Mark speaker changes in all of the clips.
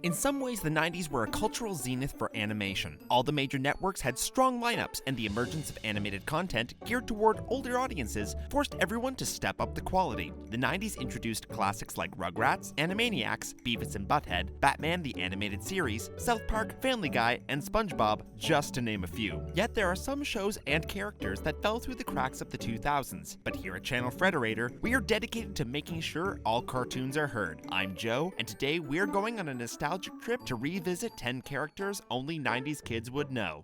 Speaker 1: In some ways, the 90s were a cultural zenith for animation. All the major networks had strong lineups, and the emergence of animated content geared toward older audiences forced everyone to step up the quality. The 90s introduced classics like Rugrats, Animaniacs, Beavis and Butthead, Batman the Animated Series, South Park, Family Guy, and SpongeBob, just to name a few. Yet there are some shows and characters that fell through the cracks of the 2000s. But here at Channel Frederator, we are dedicated to making sure all cartoons are heard. I'm Joe, and today we're going on a nostalgic trip to revisit 10 characters only 90s kids would know.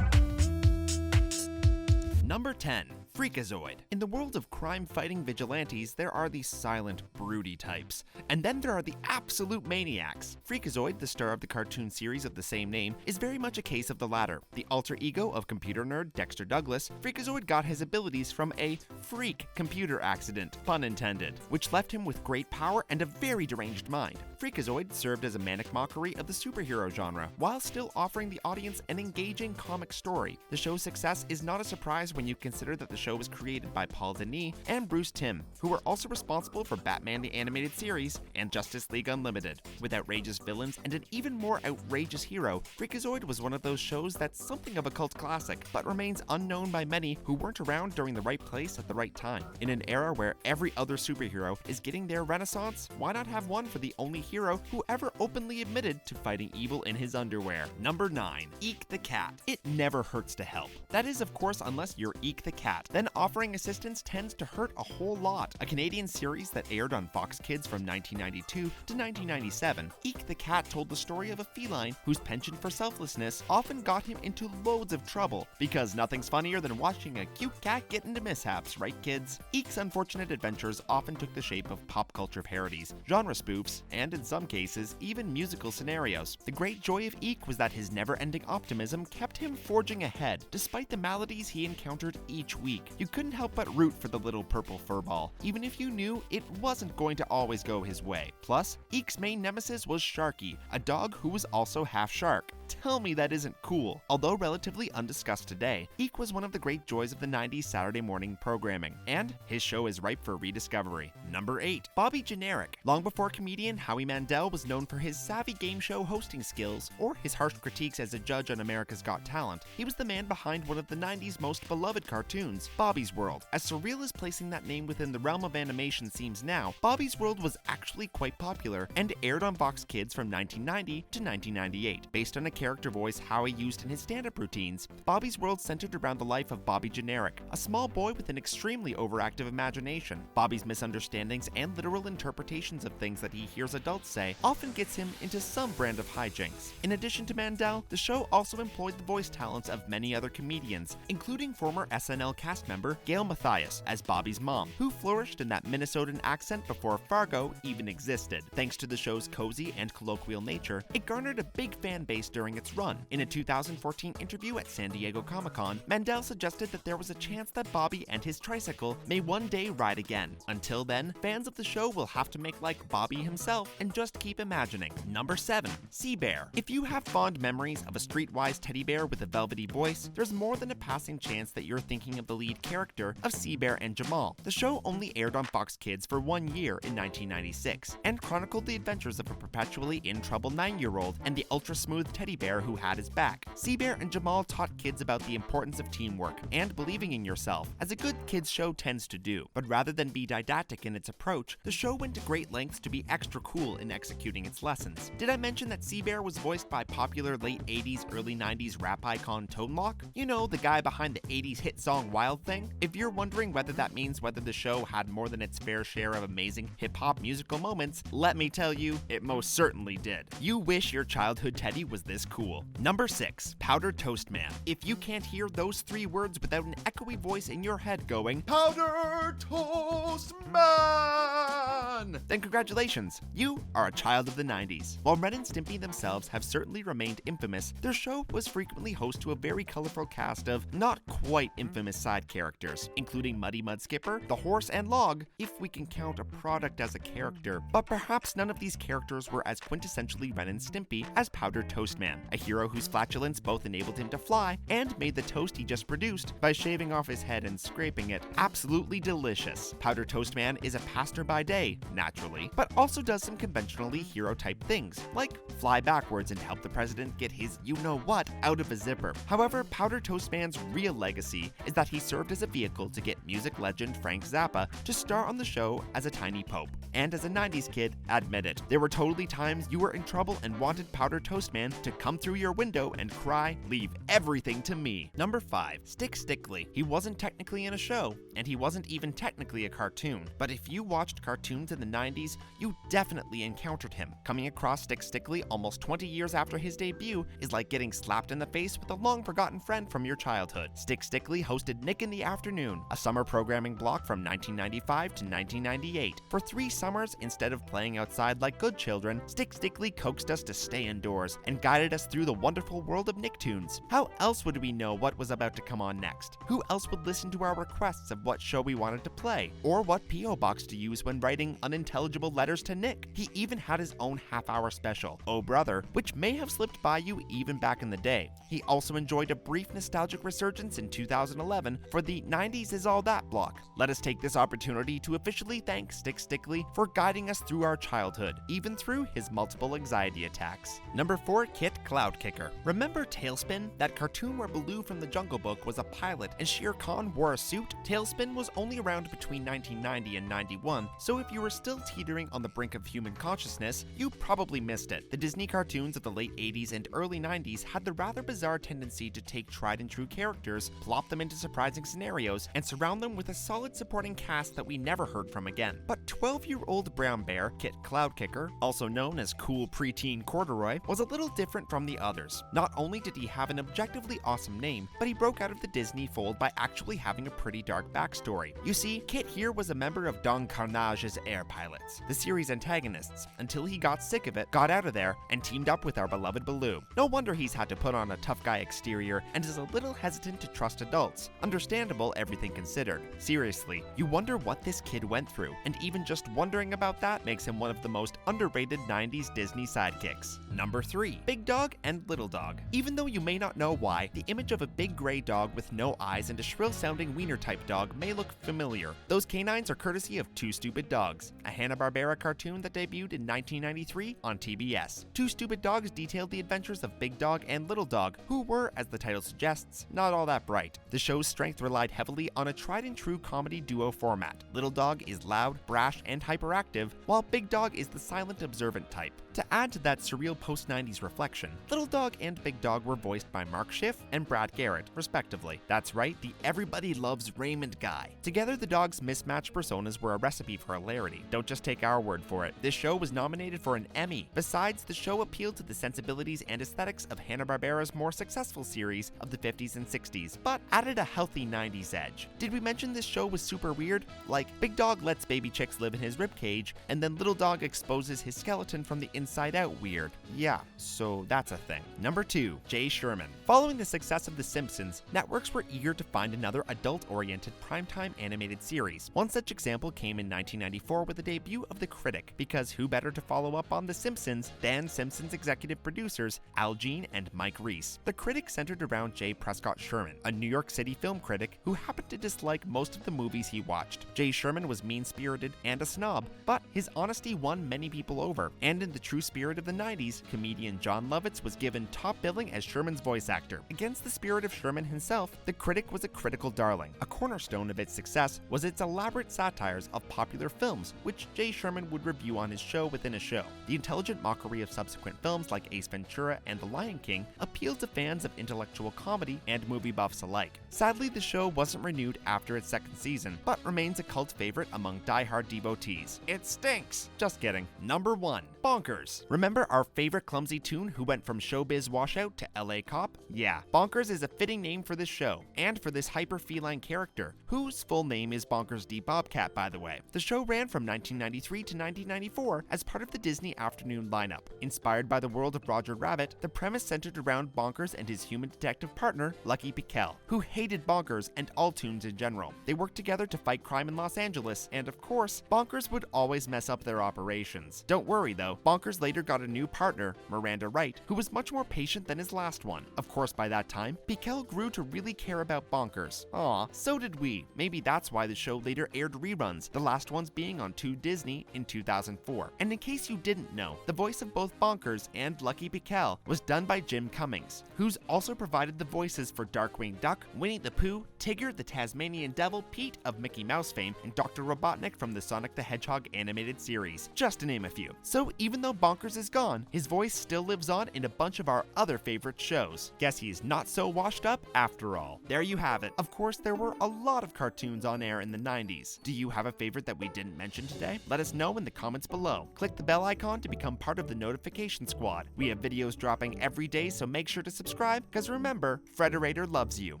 Speaker 1: Number 10. Freakazoid. In the world of crime-fighting vigilantes, there are the silent, broody types. And then there are the absolute maniacs. Freakazoid, the star of the cartoon series of the same name, is very much a case of the latter. The alter ego of computer nerd Dexter Douglas, Freakazoid got his abilities from a freak computer accident, pun intended, which left him with great power and a very deranged mind. Freakazoid served as a manic mockery of the superhero genre, while still offering the audience an engaging comic story. The show's success is not a surprise when you consider that the show was created by Paul Dini and Bruce Timm, who were also responsible for Batman the Animated Series and Justice League Unlimited. With outrageous villains and an even more outrageous hero, Freakazoid was one of those shows that's something of a cult classic, but remains unknown by many who weren't around during the right place at the right time. In an era where every other superhero is getting their renaissance, why not have one for the only hero who ever openly admitted to fighting evil in his underwear? Number 9. Eeek the Cat. It never hurts to help. That is, of course, unless you're Eeek the Cat. Then offering assistance tends to hurt a whole lot. A Canadian series that aired on Fox Kids from 1992 to 1997, Eeek the Cat told the story of a feline whose penchant for selflessness often got him into loads of trouble, because nothing's funnier than watching a cute cat get into mishaps, right kids? Eek's unfortunate adventures often took the shape of pop culture parodies, genre spoofs, and in some cases, even musical scenarios. The great joy of Eeek was that his never-ending optimism kept him forging ahead, despite the maladies he encountered each week. You couldn't help but root for the little purple furball, even if you knew it wasn't going to always go his way. Plus, Eek's main nemesis was Sharky, a dog who was also half shark. Tell me that isn't cool. Although relatively undiscussed today, Eeek was one of the great joys of the 90s Saturday morning programming, and his show is ripe for rediscovery. Number 8. Bobby Generic. Long before comedian Howie Mandel was known for his savvy game show hosting skills or his harsh critiques as a judge on America's Got Talent, he was the man behind one of the 90s most beloved cartoons, Bobby's World. As surreal as placing that name within the realm of animation seems now, Bobby's World was actually quite popular and aired on Fox Kids from 1990 to 1998. Based on a character voice Howie used in his stand-up routines, Bobby's World centered around the life of Bobby Generic, a small boy with an extremely overactive imagination. Bobby's misunderstandings and literal interpretations of things that he hears adults say often gets him into some brand of hijinks. In addition to Mandel, the show also employed the voice talents of many other comedians, including former SNL cast member Gail Mathias as Bobby's mom, who flourished in that Minnesotan accent before Fargo even existed. Thanks to the show's cozy and colloquial nature, it garnered a big fan base during its run. In a 2014 interview at San Diego Comic-Con, Mandel suggested that there was a chance that Bobby and his tricycle may one day ride again. Until then, fans of the show will have to make like Bobby himself and just keep imagining. Number 7. Sea Bear. If you have fond memories of a streetwise teddy bear with a velvety voice, there's more than a passing chance that you're thinking of the lead character of Sea Bear and Jamal. The show only aired on Fox Kids for 1 year in 1996 and chronicled the adventures of a perpetually in trouble 9-year-old and the ultra-smooth teddy bear who had his back. Sea Bear and Jamal taught kids about the importance of teamwork and believing in yourself, as a good kids show tends to do. But rather than be didactic in its approach, the show went to great lengths to be extra cool in executing its lessons. Did I mention that Sea Bear was voiced by popular late 80s, early 90s rap icon Tone Loc? You know, the guy behind the 80s hit song Wild Thing? If you're wondering whether that means whether the show had more than its fair share of amazing hip-hop musical moments, let me tell you, it most certainly did. You wish your childhood teddy was this cool. Number 6. Powder Toast Man. If you can't hear those 3 words without an echoey voice in your head going, Powder Toast Man, then congratulations, you are a child of the 90s. While Ren and Stimpy themselves have certainly remained infamous, their show was frequently host to a very colorful cast of not quite infamous side characters, including Muddy Mud Skipper, the Horse, and Log, if we can count a product as a character. But perhaps none of these characters were as quintessentially Ren and Stimpy as Powder Toast Man, a hero whose flatulence both enabled him to fly and made the toast he just produced by shaving off his head and scraping it absolutely delicious. Powder Toast Man is a pastor by day, naturally, but also does some conventionally hero-type things, like fly backwards and help the president get his you-know-what out of a zipper. However, Powder Toast Man's real legacy is that he served as a vehicle to get music legend Frank Zappa to star on the show as a tiny pope. And as a 90s kid, admit it, there were totally times you were in trouble and wanted Powder Toast Man to come through your window and cry, "Leave everything to me." Number 5. Stickley. He wasn't technically in a show, and he wasn't even technically a cartoon, but if you watched cartoons in the 90s, you definitely encountered him. Coming across Stickley almost 20 years after his debut is like getting slapped in the face with a long-forgotten friend from your childhood. Stickley hosted Nick in the Afternoon, a summer programming block from 1995 to 1998. For 3 summers, instead of playing outside like good children, Stickley coaxed us to stay indoors and guided us through the wonderful world of Nicktoons. How else would we know what was about to come on next? Who else would listen to our requests of what show we wanted to play, or what P.O. box to use when writing unintelligible letters to Nick? He even had his own half-hour special, Oh Brother, which may have slipped by you even back in the day. He also enjoyed a brief nostalgic resurgence in 2011 for the 90s Is All That block. Let us take this opportunity to officially thank Stickley for guiding us through our childhood, even through his multiple anxiety attacks. Number 4. KITT Cloudkicker. Remember Tailspin? That cartoon where Baloo from the Jungle Book was a pilot and Shere Khan wore a suit? Tailspin was only around between 1990 and 91, so if you were still teetering on the brink of human consciousness, you probably missed it. The Disney cartoons of the late 80s and early 90s had the rather bizarre tendency to take tried and true characters, plop them into surprising scenarios, and surround them with a solid supporting cast that we never heard from again. But 12-year-old brown bear, KITT Cloudkicker, also known as Cool Preteen Corduroy, was a little different from the others. Not only did he have an objectively awesome name, but he broke out of the Disney fold by actually having a pretty dark backstory. You see, KITT here was a member of Don Carnage's Air Pilots, the series antagonists, until he got sick of it, got out of there, and teamed up with our beloved Baloo. No wonder he's had to put on a tough guy exterior and is a little hesitant to trust adults. Understandable, everything considered. Seriously, you wonder what this kid went through, and even just wondering about that makes him one of the most underrated 90s Disney sidekicks. Number 3. Big Dog and Little Dog. Even though you may not know why, the image of a big gray dog with no eyes and a shrill-sounding wiener-type dog may look familiar. Those canines are courtesy of Two Stupid Dogs, a Hanna-Barbera cartoon that debuted in 1993 on TBS. Two Stupid Dogs detailed the adventures of Big Dog and Little Dog, who were, as the title suggests, not all that bright. The show's strength relied heavily on a tried-and-true comedy duo format. Little Dog is loud, brash, and hyperactive, while Big Dog is the silent, observant type. To add to that surreal post-90s reflection, Little Dog and Big Dog were voiced by Mark Schiff and Brad Garrett, respectively. That's right, the Everybody Loves Raymond guy. Together, the dogs' mismatched personas were a recipe for hilarity. Don't just take our word for it. This show was nominated for an Emmy. Besides, the show appealed to the sensibilities and aesthetics of Hanna-Barbera's more successful series of the 50s and 60s, but added a healthy 90s edge. Did we mention this show was super weird? Like, Big Dog lets baby chicks live in his ribcage, and then Little Dog exposes his skeleton from the inside out weird. Yeah, so that's a thing. Number 2. Jay Sherman. Following the success of The Simpsons, networks were eager to find another adult-oriented primetime animated series. One such example came in 1994 with the debut of The Critic, because who better to follow up on The Simpsons than Simpsons executive producers Al Jean and Mike Reiss. The Critic centered around J. Prescott Sherman, a New York City film critic who happened to dislike most of the movies he watched. Jay Sherman was mean-spirited and a snob, but his honesty won many people over, and in the true spirit of the 90s, comedian John Lovitz was given top billing as Sherman's voice actor. Against the spirit of Sherman himself, The Critic was a critical darling. A cornerstone of its success was its elaborate satires of popular films, which Jay Sherman would review on his show within a show. The intelligent mockery of subsequent films like Ace Ventura and The Lion King appealed to fans of intellectual comedy and movie buffs alike. Sadly, the show wasn't renewed after its second season, but remains a cult favorite among die-hard devotees. It stinks! Just kidding. Number 1. Bonkers. Remember our favorite clumsy toon who went from showbiz washout to LA cop? Yeah, Bonkers is a fitting name for this show, and for this hyper-feline character, whose full name is Bonkers D. Bobcat, by the way. The show ran from 1993 to 1994 as part of the Disney afternoon lineup. Inspired by the world of Roger Rabbit, the premise centered around Bonkers and his human detective partner, Lucky Piquel, who hated Bonkers and all toons in general. They worked together to fight crime in Los Angeles, and of course, Bonkers Bonkers would always mess up their operations. Don't worry though, Bonkers later got a new partner, Miranda Wright, who was much more patient than his last one. Of course, by that time, Piquel grew to really care about Bonkers. Aw, so did we. Maybe that's why the show later aired reruns, the last ones being on Tooned Disney in 2004. And in case you didn't know, the voice of both Bonkers and Lucky Piquel was done by Jim Cummings, who's also provided the voices for Darkwing Duck, Winnie the Pooh, Tigger the Tasmanian Devil, Pete of Mickey Mouse fame, and Dr. Robotnik from the Sonic the Hedgehog animated series, just to name a few. So even though Bonkers is gone, his voice still lives on in a bunch of our other favorite shows. Guess he's not so washed up after all. There you have it. Of course, there were a lot of cartoons on air in the 90s. Do you have a favorite that we didn't mention today? Let us know in the comments below. Click the bell icon to become part of the notification squad. We have videos dropping every day, so make sure to subscribe, because remember, Frederator loves you.